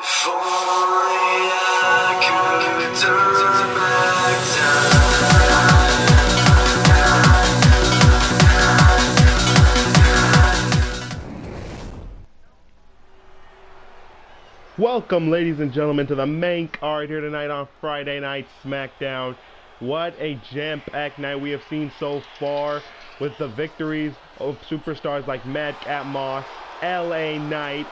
If only I could turn back time. Welcome, ladies and gentlemen, to the main card here tonight on Friday Night SmackDown. What a jam-packed night we have seen so far, with the victories of superstars like Madcap Moss, LA Knight,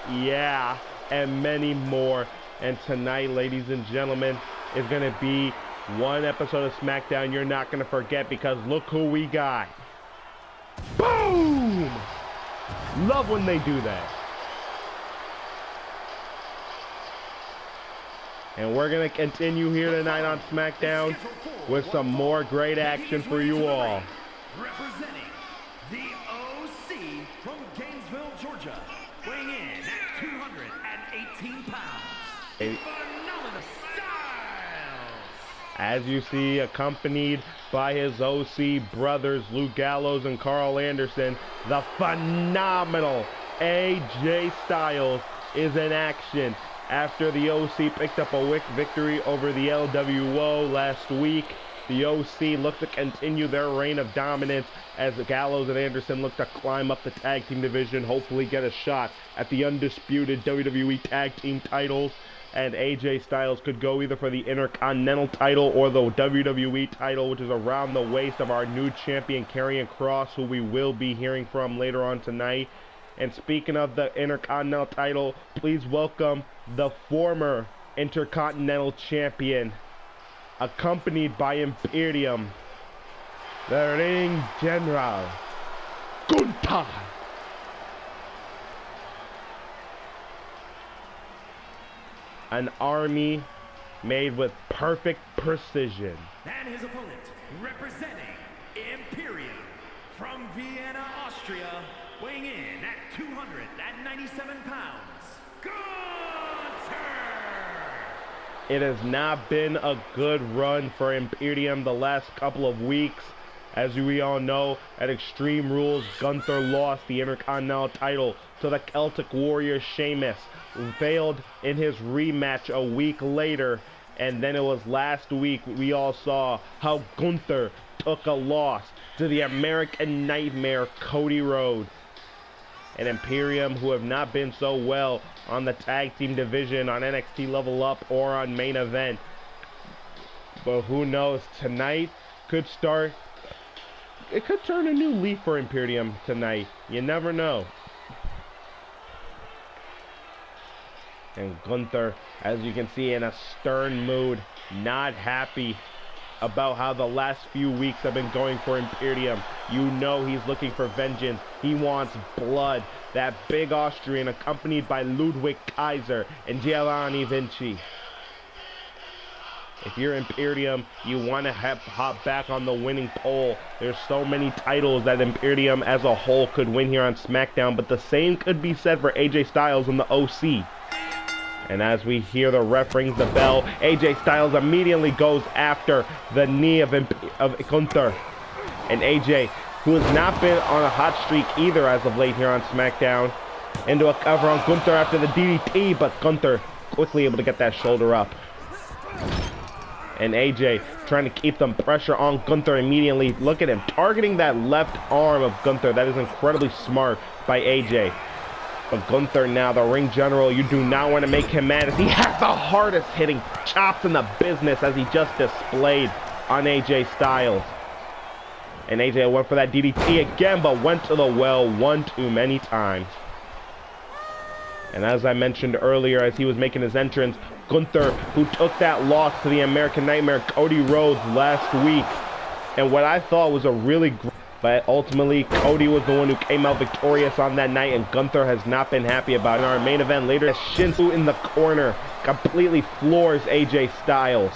and many more. And tonight, ladies and gentlemen, is going to be one episode of SmackDown you're not going to forget, because look who we got. Boom! Love when they do that. And we're going to continue here tonight on SmackDown with some more great action for you all. Representing the OC from Gainesville, Georgia, weighing in at 218 pounds, Phenomenal Styles. As you see, accompanied by his OC brothers, Luke Gallows and Carl Anderson, the phenomenal AJ Styles is in action. After the OC picked up a victory over the LWO last week, the OC looked to continue their reign of dominance as Gallows and Anderson look to climb up the tag team division, hopefully get a shot at the undisputed WWE tag team titles. And AJ Styles could go either for the Intercontinental title or the WWE title, which is around the waist of our new champion, Karrion Kross, who we will be hearing from later on tonight. And speaking of the Intercontinental title, please welcome the former Intercontinental Champion, accompanied by Imperium, the Ring General, Gunther. An army made with perfect precision. And his opponent, representing Imperium from Vienna, Austria, weighing in at 297 pounds, Gunther! It has not been a good run for Imperium the last couple of weeks. As we all know, at Extreme Rules, Gunther lost the Intercontinental title to the Celtic Warrior Sheamus, who failed in his rematch a week later. And then it was last week we all saw how Gunther took a loss to the American Nightmare, Cody Rhodes. And Imperium, who have not been so well on the tag team division, on NXT Level Up, or on Main Event. But who knows, tonight could start, it could turn a new leaf for Imperium tonight. You never know. And Gunther, as you can see, in a stern mood, not happy about how the last few weeks have been going for Imperium. You know he's looking for vengeance. He wants blood. That big Austrian, accompanied by Ludwig Kaiser and Giovanni Vinci. If you're Imperium, you want to hop back on the winning pole. There's so many titles that Imperium as a whole could win here on SmackDown, but the same could be said for AJ Styles and the OC. And as we hear the ref rings the bell, AJ Styles immediately goes after the knee of Gunther. And AJ, who has not been on a hot streak either as of late here on SmackDown, into a cover on Gunther after the DDT, but Gunther quickly able to get that shoulder up. And AJ trying to keep them pressure on Gunther immediately. Look at him targeting that left arm of Gunther. That is incredibly smart by AJ. But Gunther now, the ring general, you do not want to make him mad, as he has the hardest hitting chops in the business, as he just displayed on AJ Styles. And AJ went for that DDT again, but went to the well one too many times. And as I mentioned earlier, as he was making his entrance, Gunther, who took that loss to the American Nightmare, Cody Rhodes, last week. And what I thought was a really great, but ultimately, Cody was the one who came out victorious on that night, and Gunther has not been happy about it. In our main event later, Shinsuke in the corner completely floors AJ Styles.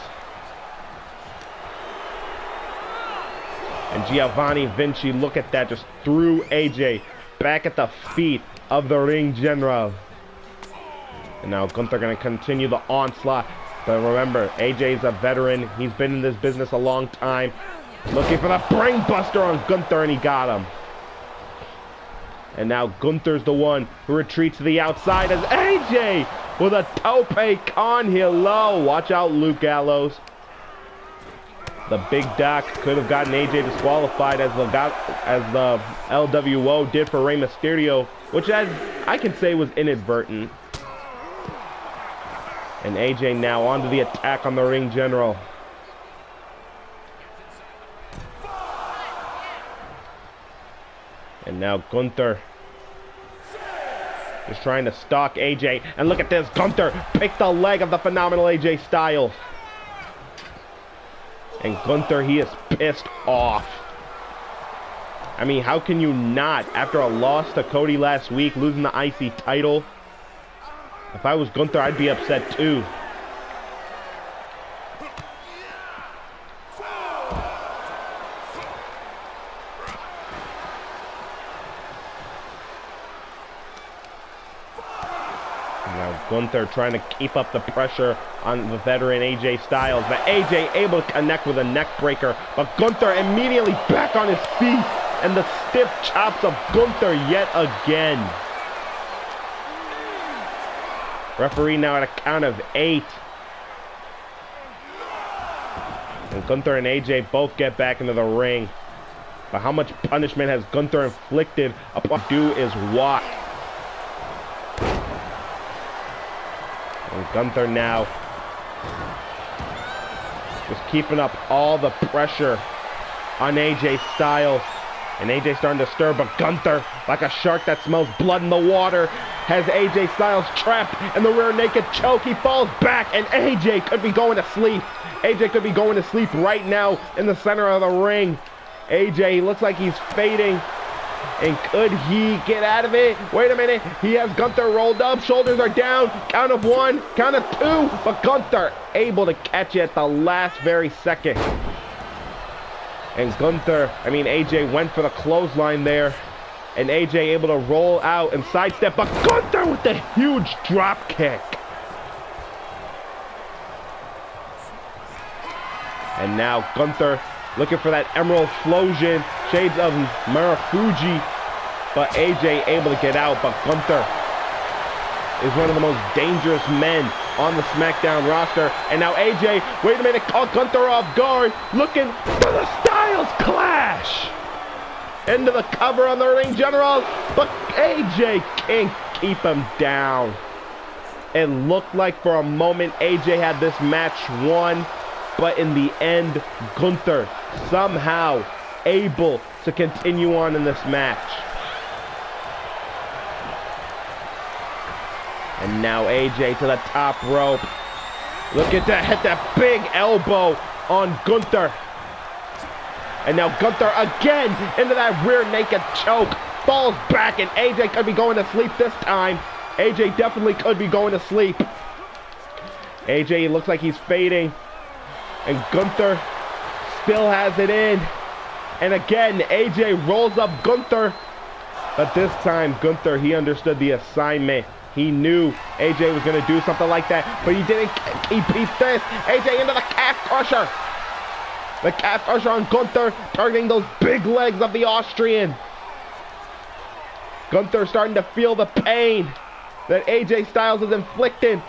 And Giovanni Vinci, look at that, just threw AJ back at the feet of the Ring General. And now Gunther going to continue the onslaught. But remember, AJ's a veteran. He's been in this business a long time. Looking for the brain buster on Gunther, and he got him. And now Gunther's the one who retreats to the outside as AJ with a tope con here low. Watch out, Luke Gallows. The Big Doc could have gotten AJ disqualified as the LWO did for Rey Mysterio, which I can say was inadvertent. And AJ now onto the attack on the ring general. And now Gunther is trying to stalk AJ. And look at this, Gunther picked the leg of the phenomenal AJ Styles. And Gunther, he is pissed off. I mean, how can you not, after a loss to Cody last week, losing the IC title? If I was Gunther, I'd be upset too. Now Gunther trying to keep up the pressure on the veteran AJ Styles, but AJ able to connect with a neck breaker, but Gunther immediately back on his feet, and the stiff chops of Gunther yet again. Referee now at a count of 8. And Gunther and AJ both get back into the ring. But how much punishment has Gunther inflicted upon do is walk. And Gunther now just keeping up all the pressure on AJ Styles. And AJ starting to stir, but Gunther, like a shark that smells blood in the water, has AJ Styles trapped in the rear naked choke. He falls back, and AJ could be going to sleep. AJ could be going to sleep right now in the center of the ring. AJ looks like he's fading. And could he get out of it? Wait a minute. He has Gunther rolled up. Shoulders are down. Count of 1, count of 2. But Gunther able to catch it at the last very second. And AJ went for the clothesline there. And AJ able to roll out and sidestep. But Gunther with the huge drop kick. And now Gunther looking for that Emerald Explosion. Shades of Marufuji. But AJ able to get out. But Gunther is one of the most dangerous men on the SmackDown roster. And now AJ, wait a minute, caught Gunther off guard, looking for the Styles Clash. Into the cover on the ring general, but AJ can't keep him down. It looked like for a moment AJ had this match won, but in the end, Gunther somehow able to continue on in this match. And now AJ to the top rope. Look at that, hit that big elbow on Gunther. And now Gunther again into that rear naked choke. Falls back, and AJ could be going to sleep this time. AJ definitely could be going to sleep. AJ looks like he's fading. And Gunther still has it in. And again, AJ rolls up Gunther. But this time, Gunther, he understood the assignment. He knew AJ was going to do something like that, but he didn't. He beat this. AJ into the calf crusher. The calf crusher on Gunther, targeting those big legs of the Austrian. Gunther starting to feel the pain that AJ Styles is inflicting.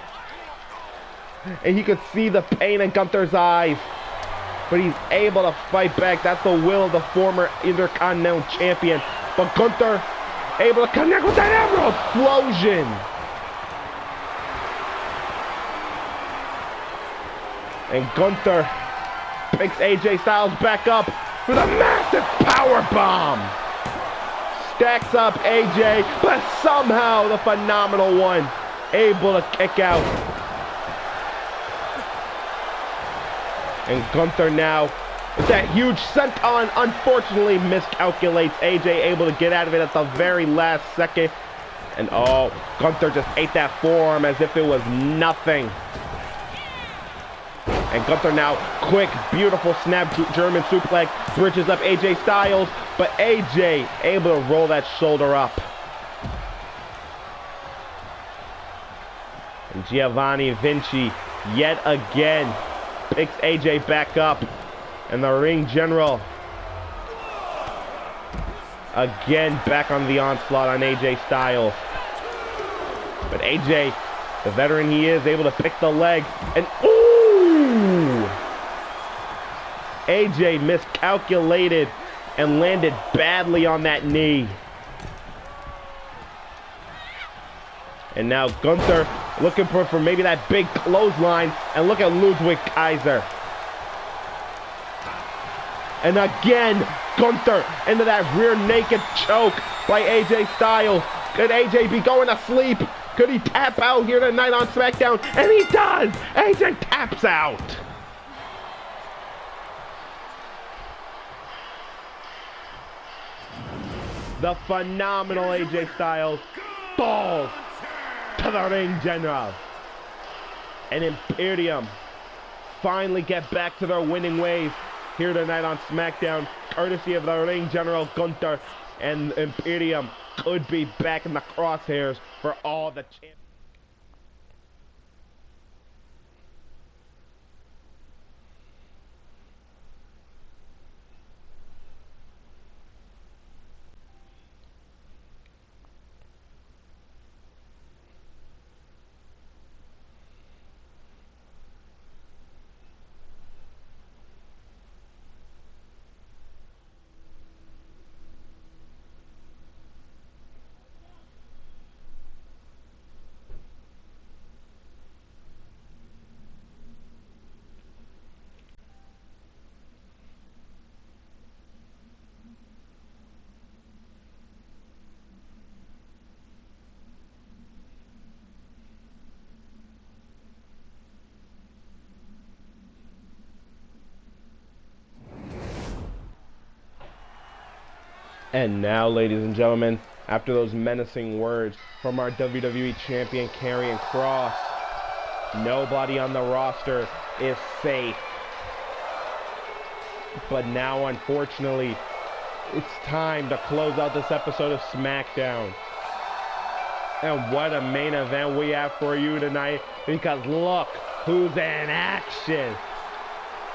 And he could see the pain in Gunther's eyes. But he's able to fight back. That's the will of the former Intercontinental Champion. But Gunther able to connect with that Emerald Explosion. And Gunther picks AJ Styles back up with a massive power bomb. Stacks up AJ, but somehow the phenomenal one able to kick out. And Gunther now with that huge senton, unfortunately miscalculates. AJ able to get out of it at the very last second. And oh, Gunther just ate that forearm as if it was nothing. And Gunther now, quick, beautiful snap German suplex, bridges up AJ Styles, but AJ able to roll that shoulder up. And Giovanni Vinci, yet again, picks AJ back up. And the ring general Again, back on the onslaught on AJ Styles. But AJ, the veteran he is, able to pick the leg. And ooh! AJ miscalculated and landed badly on that knee. And now Gunther looking for maybe that big clothesline. And look at Ludwig Kaiser. And again, Gunther into that rear naked choke by AJ Styles. Could AJ be going to sleep? Could he tap out here tonight on SmackDown? And he does! AJ taps out! The phenomenal AJ Styles falls to the ring general. And Imperium finally get back to their winning ways here tonight on SmackDown, courtesy of the ring general Gunther, and Imperium could be back in the crosshairs for all the champions. And now, ladies and gentlemen, after those menacing words from our WWE Champion Karrion Kross, nobody on the roster is safe. But now, unfortunately, it's time to close out this episode of SmackDown. And what a main event we have for you tonight, because look who's in action.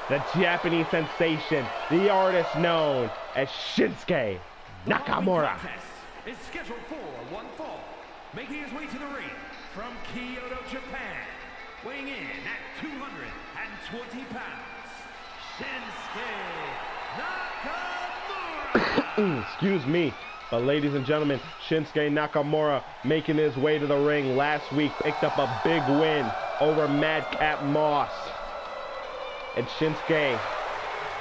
The Japanese sensation, the artist known as Shinsuke Nakamura is scheduled for one fall, making his way to the ring from Kyoto, Japan, weighing in at 220 pounds, Shinsuke Nakamura. Excuse me, but ladies and gentlemen, Shinsuke Nakamura making his way to the ring last week, picked up a big win over Madcap Moss. And Shinsuke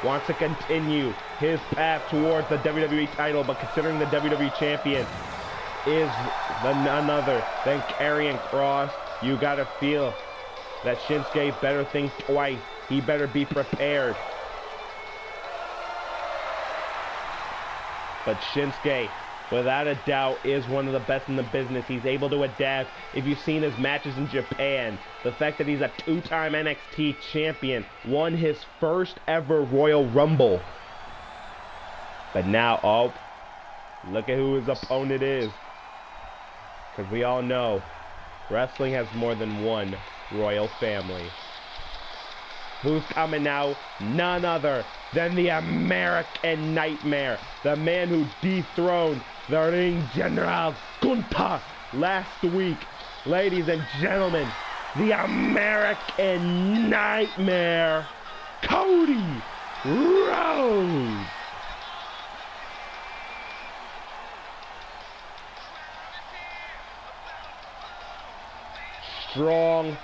wants to continue his path towards the WWE title, but considering the WWE Champion is none other than Karrion Kross, you gotta feel that Shinsuke better think twice. He better be prepared. But Shinsuke, without a doubt, is one of the best in the business. He's able to adapt. If you've seen his matches in Japan, the fact that he's a two-time NXT champion, won his first ever Royal Rumble. But now, oh, look at who his opponent is. Because we all know, wrestling has more than one royal family. Who's coming now? None other than the American Nightmare. The man who dethroned the ring general Gunther last week. Ladies and gentlemen, the American Nightmare, Cody Rhodes. Strong,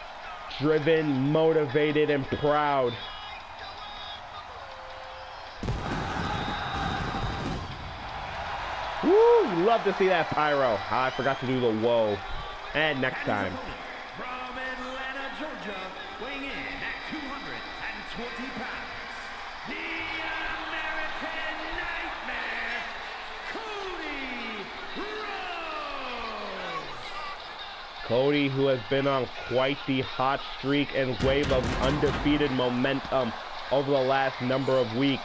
driven, motivated, and proud. Woo! Love to see that pyro. I forgot to do the whoa. And next time. From Atlanta, Georgia, weighing in at 220 pounds, the American Nightmare, Cody Rhodes. Cody, who has been on quite the hot streak and wave of undefeated momentum over the last number of weeks,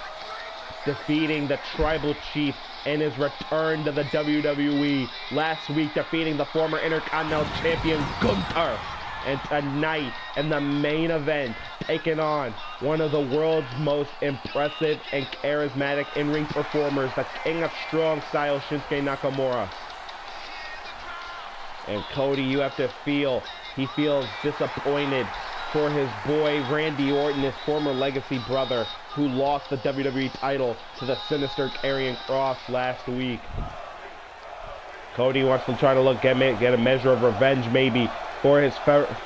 defeating the Tribal Chief in his return to the WWE last week, defeating the former Intercontinental Champion Gunther And tonight, in the main event, taking on one of the world's most impressive and charismatic in-ring performers, the King of Strong Style, Shinsuke Nakamura. And Cody, you have to feel, he feels disappointed for his boy Randy Orton, his former legacy brother, who lost the WWE title to the sinister Karrion Kross last week. Cody wants to try to get a measure of revenge maybe for his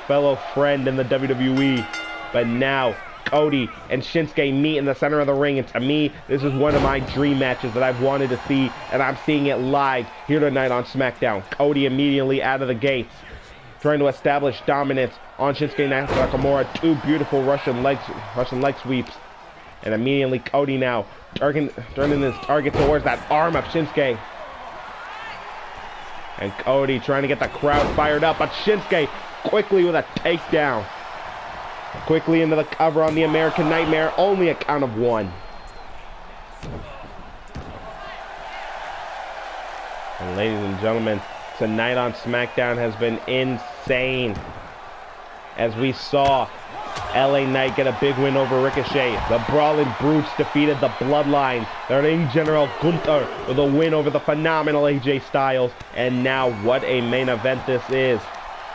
fellow friend in the WWE. But now, Cody and Shinsuke meet in the center of the ring, and to me, this is one of my dream matches that I've wanted to see, and I'm seeing it live here tonight on SmackDown. Cody immediately out of the gates, trying to establish dominance on Shinsuke Nakamura. Two beautiful Russian leg sweeps. And immediately Cody now turning his target towards that arm of Shinsuke. And Cody trying to get the crowd fired up, but Shinsuke quickly with a takedown. Quickly into the cover on the American Nightmare, only a count of one. And ladies and gentlemen, tonight on SmackDown has been insane. As we saw LA Knight get a big win over Ricochet. The Brawling Brutes defeated the Bloodline. The Ring General Gunther with a win over the phenomenal AJ Styles. And now what a main event this is.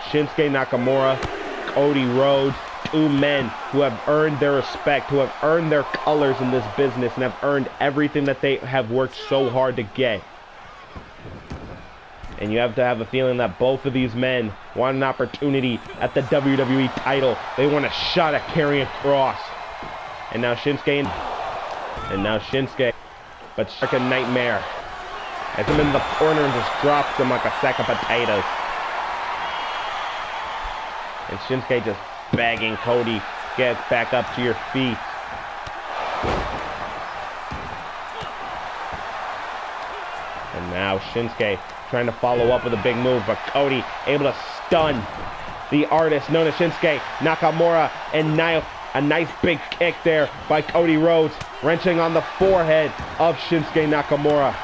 Shinsuke Nakamura, Cody Rhodes, two men who have earned their respect, who have earned their colors in this business and have earned everything that they have worked so hard to get. And you have to have a feeling that both of these men want an opportunity at the WWE title. They want a shot at Karrion Kross. And now Shinsuke, but like a nightmare. Has him in the corner and just drops him like a sack of potatoes. And Shinsuke just begging Cody, get back up to your feet. And now Shinsuke trying to follow up with a big move, but Cody able to stun the artist known as Shinsuke Nakamura, and now a nice big kick there by Cody Rhodes, wrenching on the forehead of Shinsuke Nakamura.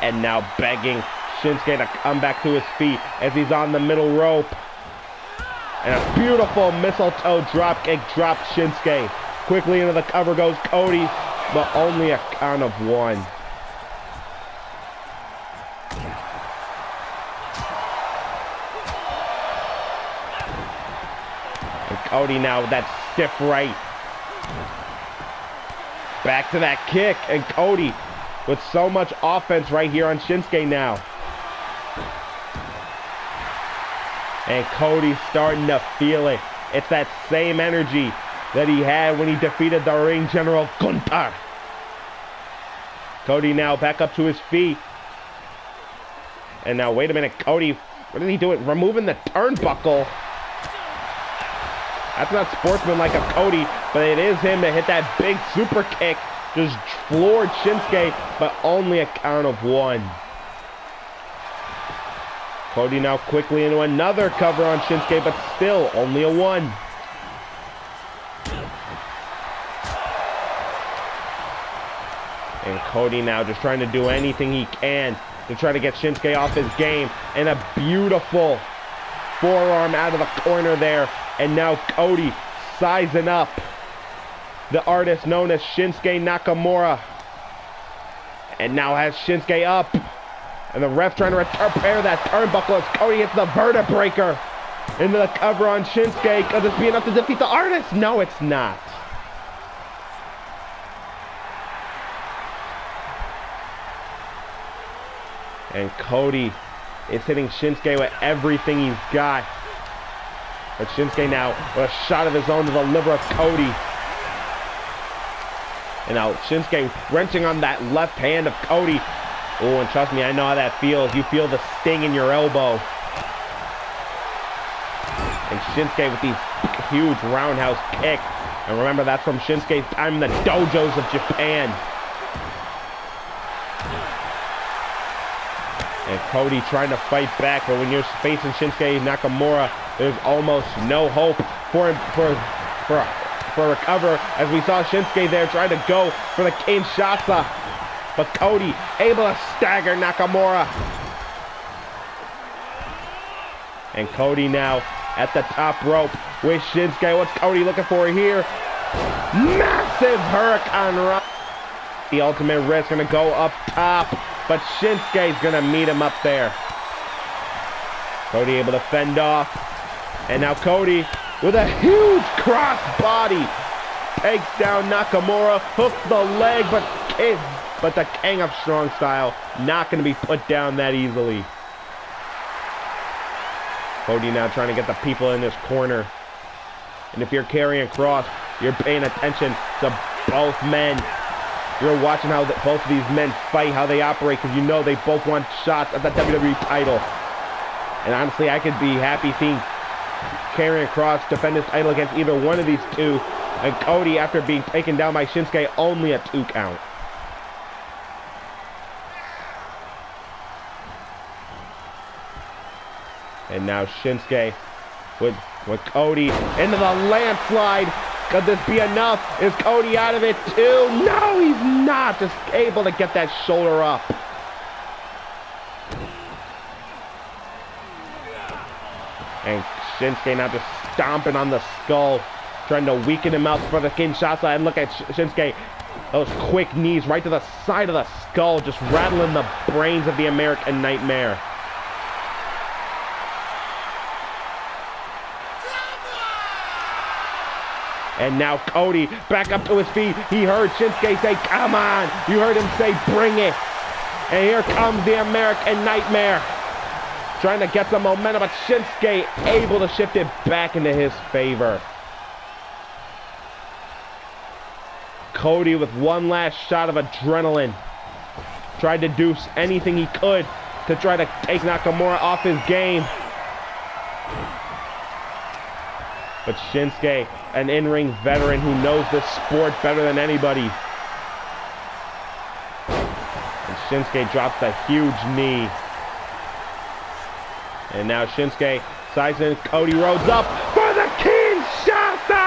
And now begging Shinsuke to come back to his feet as he's on the middle rope. And a beautiful mistletoe dropkick drops Shinsuke. Quickly into the cover goes Cody, but only a count of one. And Cody now with that stiff right. Back to that kick, and Cody with so much offense right here on Shinsuke now. And Cody's starting to feel it. It's that same energy that he had when he defeated the Ring General Gunther. Cody now back up to his feet. And now, wait a minute, Cody, what is he doing? Removing the turnbuckle. That's not sportsmanlike of Cody, but it is him to hit that big super kick. Just floored Shinsuke, but only a count of one. Cody now quickly into another cover on Shinsuke, but still only a one. And Cody now just trying to do anything he can to try to get Shinsuke off his game. And a beautiful forearm out of the corner there. And now Cody sizing up the artist known as Shinsuke Nakamura. And now has Shinsuke up. And the ref trying to repair that turnbuckle as Cody hits the vertebreaker into the cover on Shinsuke. Could this be enough to defeat the artist? No, it's not. And Cody is hitting Shinsuke with everything he's got. But Shinsuke now with a shot of his own to the liver of Cody. And now Shinsuke wrenching on that left hand of Cody. Oh, and trust me, I know how that feels. You feel the sting in your elbow. And Shinsuke with these huge roundhouse kicks. And remember, that's from Shinsuke's time in the dojos of Japan. And Cody trying to fight back, but when you're facing Shinsuke Nakamura, there's almost no hope for him for a recover, as we saw Shinsuke there trying to go for the Kinshasa. But Cody able to stagger Nakamura. And Cody now at the top rope with Shinsuke. What's Cody looking for here? Massive Hurricane Run. The ultimate risk going to go up top, but Shinsuke's going to meet him up there. Cody able to fend off. And now Cody with a huge cross body takes down Nakamura, hooks the leg, but the King of Strong Style not going to be put down that easily. Cody now trying to get the people in his corner. And if you're Karrion Kross, you're paying attention to both men. You're watching how both of these men fight, how they operate, because you know they both want shots at the WWE title. And honestly, I could be happy seeing Karrion Kross defend his title against either one of these two. And Cody, after being taken down by Shinsuke, only a 2 count. And now Shinsuke with Cody into the landslide. Could this be enough? Is Cody out of it too? No, he's not. Just able to get that shoulder up. And Shinsuke now just stomping on the skull, trying to weaken him up for the Kinshasa. And look at Shinsuke. Those quick knees right to the side of the skull, just rattling the brains of the American Nightmare. And now Cody back up to his feet. He heard Shinsuke say, come on. You heard him say, bring it. And here comes the American Nightmare. Trying to get some momentum, but Shinsuke able to shift it back into his favor. Cody with one last shot of adrenaline. Tried to do anything he could to try to take Nakamura off his game. But Shinsuke, an in-ring veteran who knows this sport better than anybody. And Shinsuke drops a huge knee. And now Shinsuke sizing Cody Rhodes up for the Kinshasa!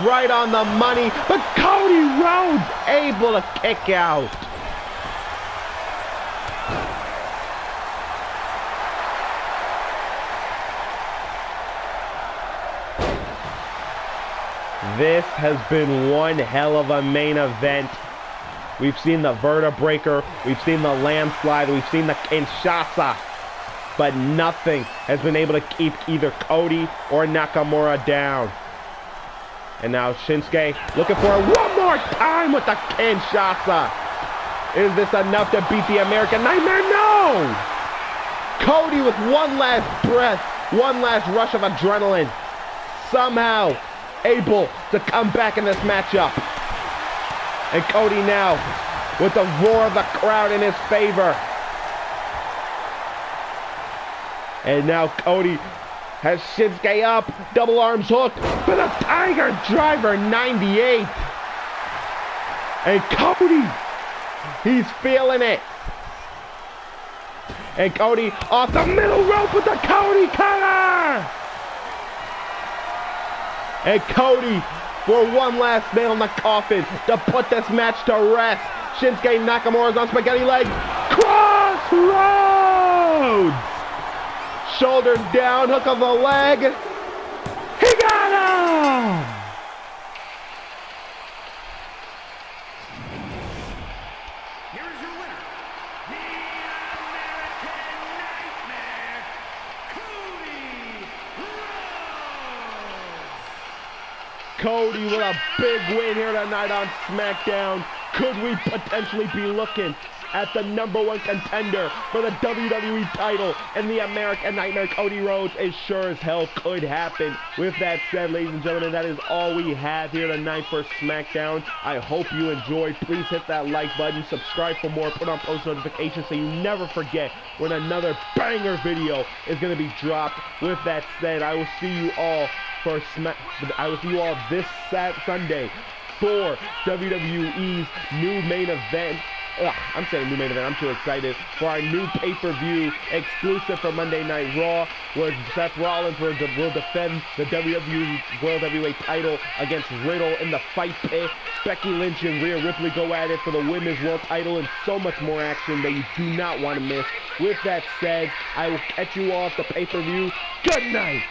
Right on the money, but Cody Rhodes able to kick out. This has been one hell of a main event. We've seen the vertebreaker, we've seen the landslide, we've seen the Kinshasa, but nothing has been able to keep either Cody or Nakamura down. And now Shinsuke looking for it one more time with the Kinshasa. Is this enough to beat the American Nightmare? No! Cody with one last breath, one last rush of adrenaline, somehow able to come back in this matchup. And Cody now with the roar of the crowd in his favor. And now Cody has Shinsuke up, double arms hook for the Tiger Driver 98. And Cody, he's feeling it. And Cody off the middle rope with the Cody cutter. And Cody for one last nail in the coffin to put this match to rest. Shinsuke Nakamura's on spaghetti legs. Crossroads! Shoulders down, hook of the leg. He got him! Here is your winner, the American Nightmare, Cody Rhodes. Cody with a big win here tonight on SmackDown. Could we potentially be looking at the #1 contender for the WWE title and the American Nightmare? Cody Rhodes, it sure as hell could happen. With that said, ladies and gentlemen, that is all we have here tonight for SmackDown. I hope you enjoyed. Please hit that like button, subscribe for more, put on post notifications so you never forget when another banger video is going to be dropped. With that said, I will see you all this Sunday for WWE's new main event I'm saying new main event. I'm too excited for our new pay-per-view exclusive for Monday Night Raw, where Seth Rollins will defend the WWE World Heavyweight title against Riddle in the Fight Pit. Becky Lynch and Rhea Ripley go at it for the Women's World title, and so much more action that you do not want to miss. With that said, I will catch you all at the pay-per-view. Good night!